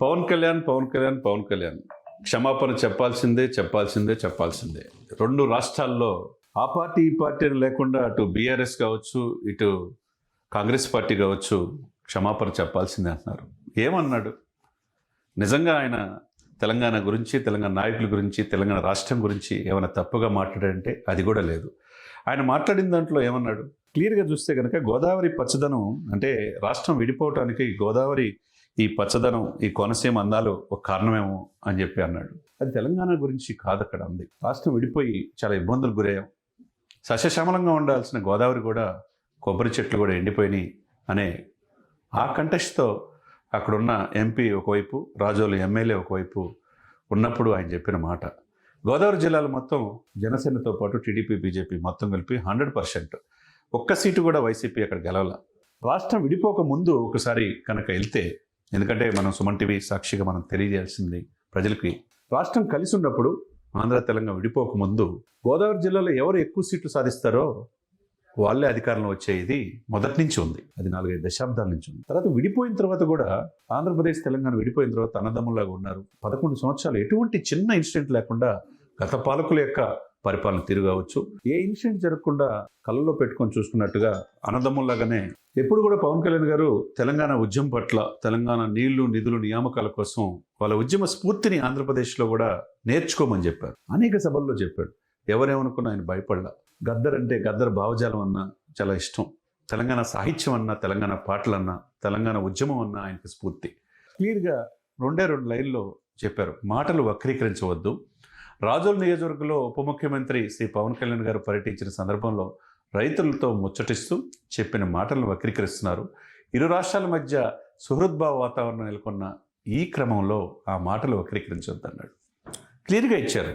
పవన్ కళ్యాణ్ క్షమాపణ చెప్పాల్సిందే. రెండు రాష్ట్రాల్లో ఆ పార్టీ ఈ పార్టీ అని లేకుండా అటు బీఆర్ఎస్ కావచ్చు, ఇటు కాంగ్రెస్ పార్టీ కావచ్చు క్షమాపణ చెప్పాల్సిందే అంటున్నారు. ఏమన్నాడు? నిజంగా ఆయన తెలంగాణ గురించి, తెలంగాణ నాయకుల గురించి, తెలంగాణ రాష్ట్రం గురించి ఏమైనా తప్పుగా మాట్లాడాడంటే అది కూడా లేదు. ఆయన మాట్లాడిన దాంట్లో ఏమన్నాడు క్లియర్గా చూస్తే కనుక గోదావరి పచ్చదనం అంటే రాష్ట్రం విడిపోవటానికి గోదావరి ఈ పచ్చదనం, ఈ కోనసీమ అందాలు ఒక కారణమేమో అని చెప్పి అన్నాడు. అది తెలంగాణ గురించి కాదు అక్కడ ఉంది. రాష్ట్రం విడిపోయి చాలా ఇబ్బందులు గురయ్యాం. సస్యశ్యామలంగా ఉండాల్సిన గోదావరి కూడా, కొబ్బరి చెట్లు కూడా ఎండిపోయినాయి అనే ఆ కంటెస్ట్తో అక్కడున్న ఎంపీ ఒకవైపు, రాజోలు ఎమ్మెల్యే ఒకవైపు ఉన్నప్పుడు ఆయన చెప్పిన మాట. గోదావరి జిల్లాలో మొత్తం జనసేనతో పాటు టీడీపీ, బీజేపీ మొత్తం కలిపి 100%. ఒక్క సీటు కూడా వైసీపీ అక్కడ గెలవాల. రాష్ట్రం విడిపోక ముందు ఒకసారి కనుక వెళ్తే, ఎందుకంటే మనం సుమన్ టీవీ సాక్షిగా మనం తెలియజేయాల్సింది ప్రజలకి, రాష్ట్రం కలిసి ఉన్నప్పుడు ఆంధ్ర తెలంగాణ విడిపోక ముందు గోదావరి జిల్లాలో ఎవరు ఎక్కువ సీట్లు సాధిస్తారో వాళ్ళే అధికారంలో వచ్చే ఇది మొదటి నుంచి ఉంది. అది 4-5 దశాబ్దాల నుంచి ఉంది. తర్వాత విడిపోయిన తర్వాత కూడా ఆంధ్రప్రదేశ్ తెలంగాణ విడిపోయిన తర్వాత అన్నదమ్ములాగా ఉన్నారు. 11 సంవత్సరాలు ఎటువంటి చిన్న ఇన్సిడెంట్ లేకుండా గత పాలకుల యొక్క పరిపాలన తిరగవచ్చు, ఏ ఇన్సిడెంట్ జరగకుండా కళ్ళలో పెట్టుకొని చూసుకున్నట్టుగా అన్నదమ్ముల్లాగానే ఎప్పుడు కూడా పవన్ కళ్యాణ్ గారు తెలంగాణ ఉద్యమం పట్ల, తెలంగాణ నీళ్లు, నిధులు, నియామకాల కోసం వాళ్ళ ఉద్యమ స్ఫూర్తిని ఆంధ్రప్రదేశ్లో కూడా నేర్చుకోమని చెప్పారు. అనేక సభల్లో చెప్పాడు. ఎవరేమనుకున్నా ఆయన భయపడలా. గద్దర్ అంటే గద్దర్ భావజాలం అన్నా చాలా ఇష్టం. తెలంగాణ సాహిత్యం అన్నా, తెలంగాణ పాటలన్నా, తెలంగాణ ఉద్యమం అన్నా ఆయనకి స్ఫూర్తి. క్లియర్గా 2 లైన్లో చెప్పారు. మాటలు వక్రీకరించవద్దు. రాజోల్ నియోజకవర్గంలో ఉప ముఖ్యమంత్రి శ్రీ పవన్ కళ్యాణ్ గారు పర్యటించిన సందర్భంలో రైతులతో ముచ్చటిస్తూ చెప్పిన మాటలను వక్రీకరిస్తున్నారు. ఇరు రాష్ట్రాల మధ్య సుహృద్భావ వాతావరణం నెలకొన్న ఈ క్రమంలో ఆ మాటలు వక్రీకరించొద్దన్నాడు. క్లియర్గా ఇచ్చారు.